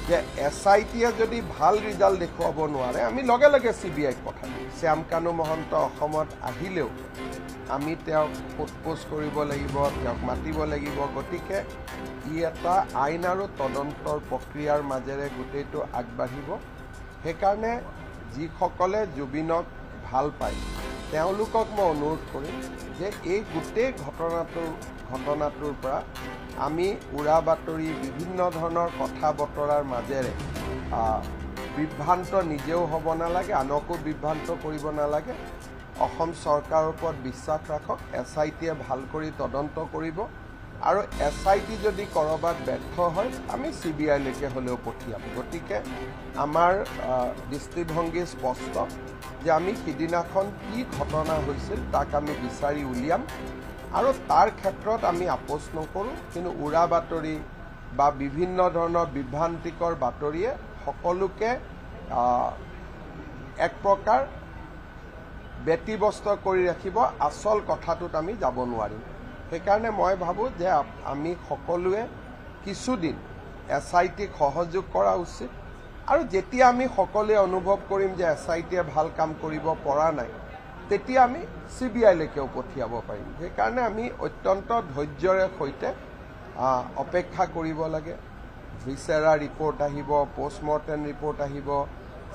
যে SITয়ে যদি ভাল ৰিজাল্ট দেখুৱাব নোৱাৰে আমি লগে লগে CBIক পঠাই দিম। শ্যাম কানু মহন্ত অসমত আহিলেও আমি তেওঁক সোধপোছ কৰিব লাগিব, তেওঁক মাতিব লাগিব। গতিকে ই এটা আইন আৰু তদন্তৰ প্ৰক্ৰিয়াৰ মাজেৰে গোটেইটো আগবাঢ়িব। সেইকাৰণে যিসকলে জুবিনক ভাল পায় তেওঁলোকক মই অনুৰোধ কৰিম যে এই গোটেই ঘটনাটোৰ পৰা আমি উৰা বাতৰি বিভিন্ন ধৰণৰ কথা বতৰাৰ মাজেৰে বিভ্ৰান্ত নিজেও হ'ব নালাগে, আনকো বিভ্ৰান্ত কৰিব নালাগে। অসম চৰকাৰৰ ওপৰত বিশ্বাস ৰাখক, SITয়ে ভাল কৰি তদন্ত কৰিব আৰু SIT যদি ক'ৰবাত ব্যৰ্থ হয় আমি CBIলৈকে হ'লেও পঠিয়াম। গতিকে আমাৰ দৃষ্টিভংগী স্পষ্ট যে আমি সিদিনাখন কি ঘটনা হৈছিল তাক আমি বিচাৰি উলিয়াম আৰু তাৰ ক্ষেত্ৰত আমি আপোচ নকৰোঁ। কিন্তু উৰা বাতৰি বা বিভিন্ন ধৰণৰ বিভ্ৰান্তিকৰ বাতৰিয়ে সকলোকে এক প্ৰকাৰ ব্যতিব্যস্ত কৰি ৰাখিব, আচল কথাটোত আমি যাব নোৱাৰিম। সেইকাৰণে মই ভাবোঁ যে আমি সকলোৱে কিছুদিন SITক সহযোগ কৰা উচিত আৰু যেতিয়া আমি সকলোৱে অনুভৱ কৰিম যে SITয়ে ভাল কাম কৰিব পৰা নাই তেতিয়া আমি CBIলৈকেও পঠিয়াব পাৰিম। সেইকাৰণে আমি অত্যন্ত ধৈৰ্যৰে সৈতে অপেক্ষা কৰিব লাগে। ভিছেৰা ৰিপৰ্ট আহিব, পষ্টমৰ্টেম ৰিপৰ্ট আহিব,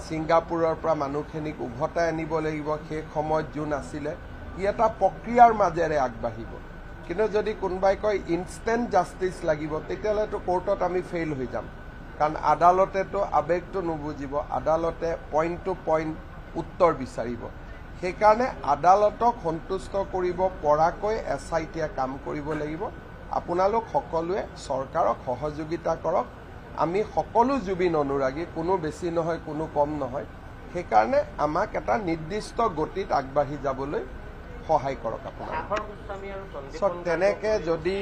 ছিংগাপুৰৰ পৰা মানুহখিনিক উভতাই আনিব লাগিব। সেই সময়ত যোন আছিলে ই এটা প্ৰক্ৰিয়াৰ মাজেৰে আগবাঢ়িব। কিন্তু যদি কোনোবাই কয় ইনষ্টেণ্ট জাষ্টিচ লাগিব তেতিয়াহ'লেতো কোৰ্টত আমি ফেইল হৈ যাম, কাৰণ আদালতেতো আৱেগটো নুবুজিব, আদালতে পইণ্ট টু পইণ্ট উত্তৰ বিচাৰিব। সেইকাৰণে আদালতক সন্তুষ্ট কৰিব পৰাকৈ SITয়ে কাম কৰিব লাগিব। আপোনালোক সকলোৱে চৰকাৰক সহযোগিতা কৰক। আমি সকলো জুবিন অনুৰাগী, কোনো বেছি নহয় কোনো কম নহয়। সেইকাৰণে আমাক এটা নিৰ্দিষ্ট গতিত আগবাঢ়ি যাবলৈ সহায় কৰক আপোনালোকে। তেনেকৈ যদি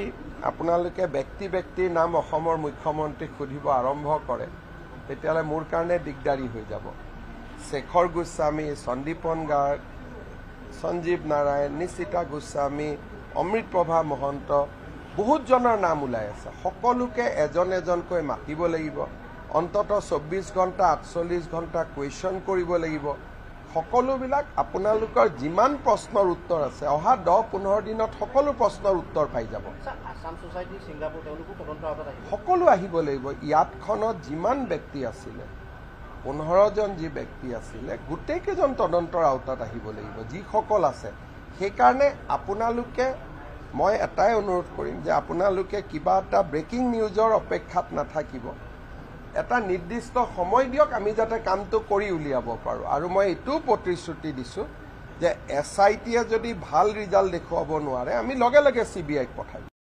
আপোনালোকে ব্যক্তিৰ নাম অসমৰ মুখ্যমন্ত্ৰীক সুধিব আৰম্ভ কৰে তেতিয়াহ'লে মোৰ কাৰণে দিগদাৰী হৈ যাব। শেখৰ গোস্বামী, সন্দীপন গাৰ্গ, সঞ্জীৱ নাৰায়ণ, নিশিতা গোস্বামী, অমৃতপ্ৰভা মহন্ত, বহুতজনৰ নাম ওলাই আছে। সকলোকে এজন এজনকৈ মাতিব লাগিব। অন্ততঃ 24 ঘণ্টা 48 ঘণ্টা কুৱেশ্যন কৰিব লাগিব। সকলোবিলাক আপোনালোকৰ যিমান প্ৰশ্নৰ উত্তৰ আছে অহা 10-15 দিনত সকলো প্ৰশ্নৰ উত্তৰ পাই যাব। সকলো আহিব লাগিব। ইয়াতখনত যিমান ব্যক্তি আছিলে 15জন যি ব্যক্তি আছিলে গোটেইকেইজন তদন্তৰ আওতাত আহিব লাগিব যিসকল আছে। সেইকাৰণে আপোনালোকে, মই এটাই অনুৰোধ কৰিম যে আপোনালোকে কিবা এটা ব্ৰেকিং নিউজৰ অপেক্ষাত নাথাকিব। এটা নিৰ্দিষ্ট সময় দিয়ক আমি যাতে কামটো কৰি উলিয়াব পাৰোঁ। আৰু মই এইটোও প্ৰতিশ্ৰুতি দিছোঁ যে SITয়ে যদি ভাল ৰিজাল্ট দেখুৱাব নোৱাৰে আমি লগে লগে CBIক পঠাই দিম।